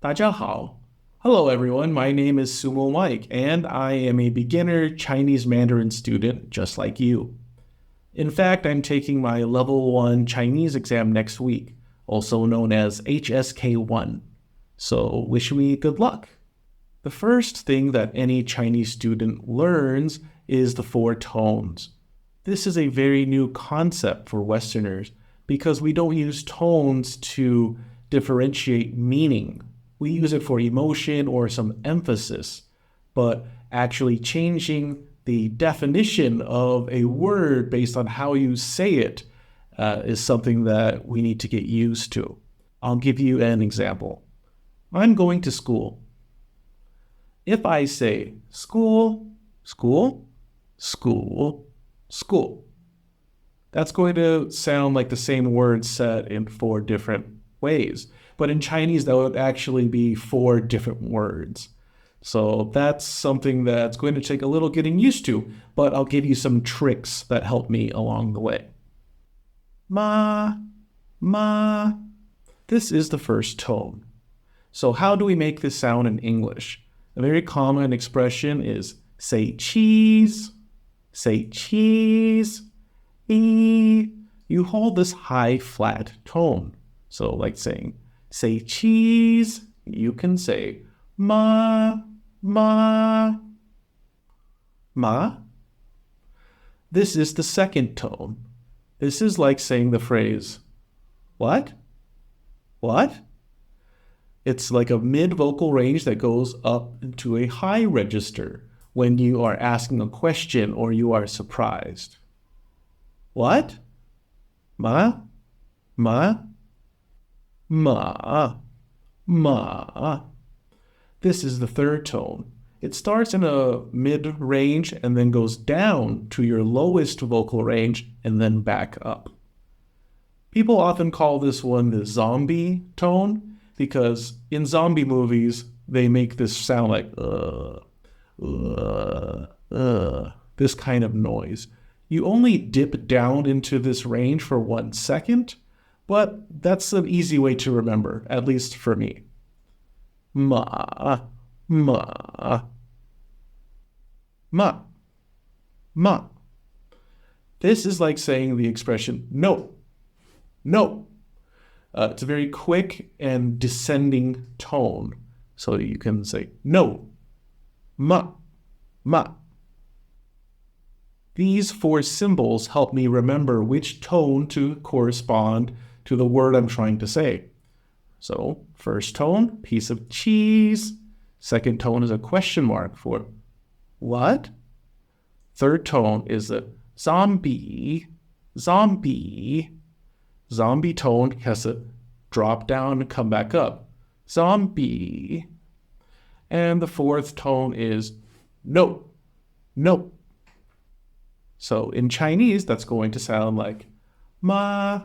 大家好. Hello everyone, my name is Sumo Mike, and I am a beginner Chinese Mandarin student just like you. In fact, I'm taking my Level 1 Chinese exam next week, also known as HSK1. So wish me good luck. The first thing that any Chinese student learns is the four tones. This is a very new concept for Westerners because we don't use tones to differentiate meaning. We use it for emotion or some emphasis, but actually changing the definition of a word based on how you say it is something that we need to get used to. I'll give you an example. I'm going to school. If I say school, school, school, school, that's going to sound like the same word said in four different ways. But in Chinese, that would actually be four different words. So that's something that's going to take a little getting used to, but I'll give you some tricks that help me along the way. Ma, ma. This is the first tone. So how do we make this sound in English? A very common expression is say cheese, say cheese, You hold this high flat tone. So like saying say cheese, you can say ma, ma, ma. This is the second tone. This is like saying the phrase, what? What? It's like a mid-vocal range that goes up into a high register when you are asking a question or you are surprised. What? Ma? Ma? Ma, ma. This is the third tone. It starts in a mid-range and then goes down to your lowest vocal range and then back up. People often call this one the zombie tone because in zombie movies, they make this sound like this kind of noise. You only dip down into this range for 1 second, but that's an easy way to remember, at least for me. Ma, ma, ma, ma. This is like saying the expression no, no. It's a very quick and descending tone. So you can say no, ma, ma. These four symbols help me remember which tone to correspond to the word I'm trying to say. So first tone, piece of cheese. Second tone is a question mark for what? Third tone is a zombie, zombie. Zombie tone has to drop down and come back up. Zombie. And the fourth tone is no, no. So in Chinese, that's going to sound like ma,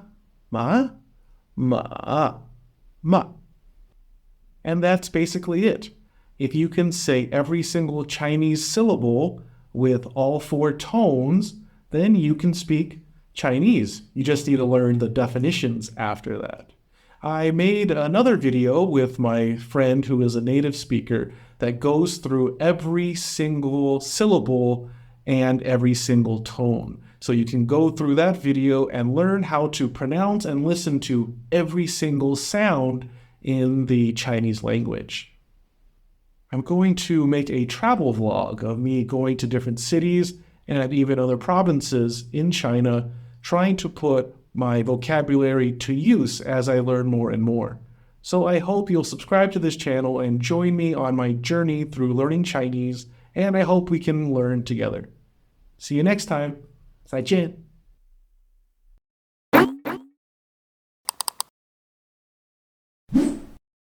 ma, ma, ma. And that's basically it. If you can say every single Chinese syllable with all four tones, then you can speak Chinese. You just need to learn the definitions after that. I made another video with my friend who is a native speaker that goes through every single syllable and every single tone. So you can go through that video and learn how to pronounce and listen to every single sound in the Chinese language. I'm going to make a travel vlog of me going to different cities and even other provinces in China, trying to put my vocabulary to use as I learn more and more. So I hope you'll subscribe to this channel and join me on my journey through learning Chinese, and I hope we can learn together. See you next time. 再见.